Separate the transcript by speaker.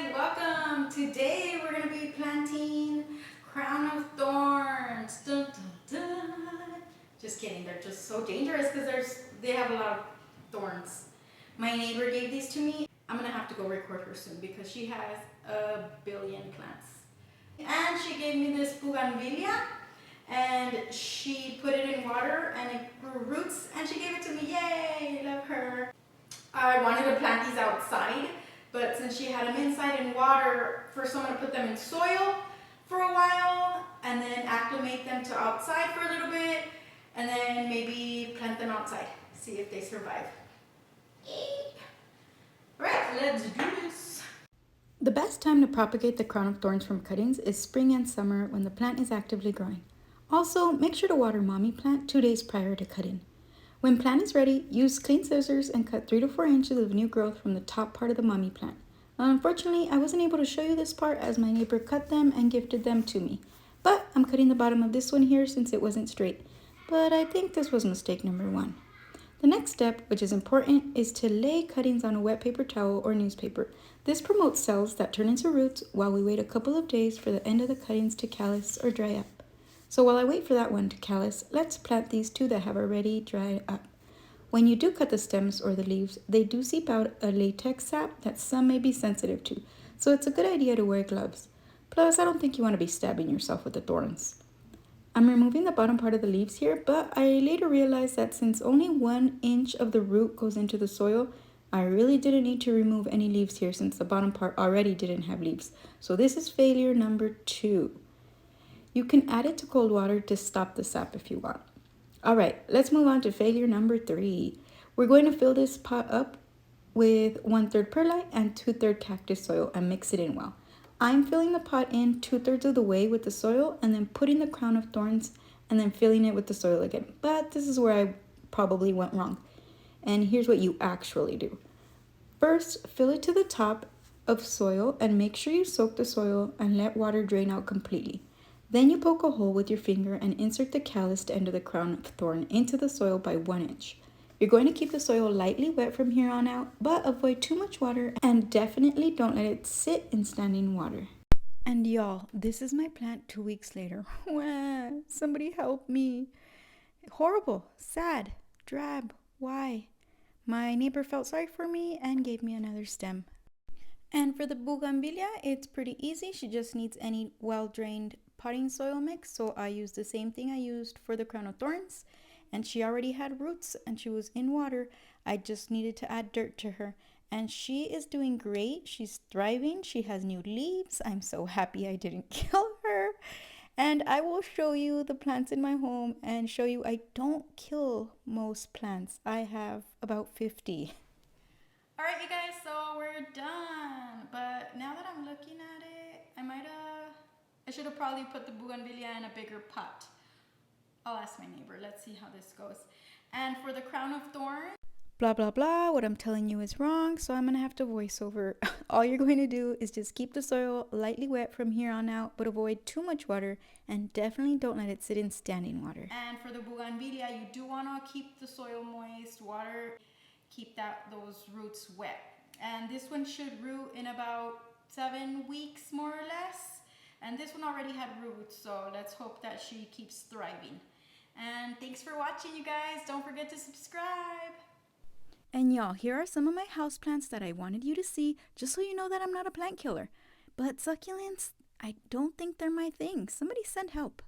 Speaker 1: guys, welcome. Today we're going to be planting crown of thorns. Dun, dun, dun. Just kidding, they're just so dangerous because they have a lot of thorns. My neighbor gave these to me. I'm going to have to go record her soon because she has a billion plants. And she gave me this bougainvillea and she put it in water and it grew roots and she gave it to me. Yay, love her. I wanted to plant these outside, but since she had them inside in water, first I'm going to put them in soil for a while and then acclimate them to outside for a little bit and then maybe plant them outside, see if they survive. Alright, let's do this. The best time to propagate the crown of thorns from cuttings is spring and summer when the plant is actively growing. Also, make sure to water mommy plant 2 days prior to cutting. When plant is ready, use clean scissors and cut 3 to 4 inches of new growth from the top part of the mommy plant. Unfortunately, I wasn't able to show you this part as my neighbor cut them and gifted them to me. But I'm cutting the bottom of this one here since it wasn't straight. But I think this was mistake number 1. The next step, which is important, is to lay cuttings on a wet paper towel or newspaper. This promotes cells that turn into roots while we wait a couple of days for the end of the cuttings to callus or dry up. So while I wait for that one to callus, let's plant these 2 that have already dried up. When you do cut the stems or the leaves, they do seep out a latex sap that some may be sensitive to, so it's a good idea to wear gloves. Plus, I don't think you want to be stabbing yourself with the thorns. I'm removing the bottom part of the leaves here, but I later realized that since only 1 inch of the root goes into the soil, I really didn't need to remove any leaves here since the bottom part already didn't have leaves. So this is failure number 2. You can add it to cold water to stop the sap if you want. Alright, let's move on to failure number 3. We're going to fill this pot up with 1/3 perlite and 2/3 cactus soil and mix it in well. I'm filling the pot in 2/3 of the way with the soil and then putting the crown of thorns and then filling it with the soil again. But this is where I probably went wrong. And here's what you actually do. First, fill it to the top of soil and make sure you soak the soil and let water drain out completely. Then you poke a hole with your finger and insert the calloused end of the crown of thorn into the soil by 1 inch. You're going to keep the soil lightly wet from here on out, but avoid too much water and definitely don't let it sit in standing water. And y'all, this is my plant 2 weeks later. Somebody help me. Horrible, sad, drab, why? My neighbor felt sorry for me and gave me another stem. And for the bougainvillea, it's pretty easy. She just needs any well-drained potting soil mix. So I used the same thing I used for the crown of thorns. And she already had roots and she was in water. I just needed to add dirt to her. And she is doing great. She's thriving. She has new leaves. I'm so happy I didn't kill her. And I will show you the plants in my home and show you I don't kill most plants. I have about 50. Alright you guys, so we're done. But now that I'm looking at it, I should have probably put the bougainvillea in a bigger pot. I'll ask my neighbor. Let's see how this goes. And for the crown of thorns, blah blah blah, what I'm telling you is wrong, so I'm gonna have to voice over. All you're going to do is just keep the soil lightly wet from here on out, but avoid too much water and definitely don't let it sit in standing water. And for the bougainvillea, you do want to keep the soil moist, keep those roots wet. And this one should root in about 7 weeks more or less. And this one already had roots, so let's hope that she keeps thriving. And thanks for watching, you guys. Don't forget to subscribe. And y'all, here are some of my houseplants that I wanted you to see, just so you know that I'm not a plant killer. But succulents, I don't think they're my thing. Somebody send help.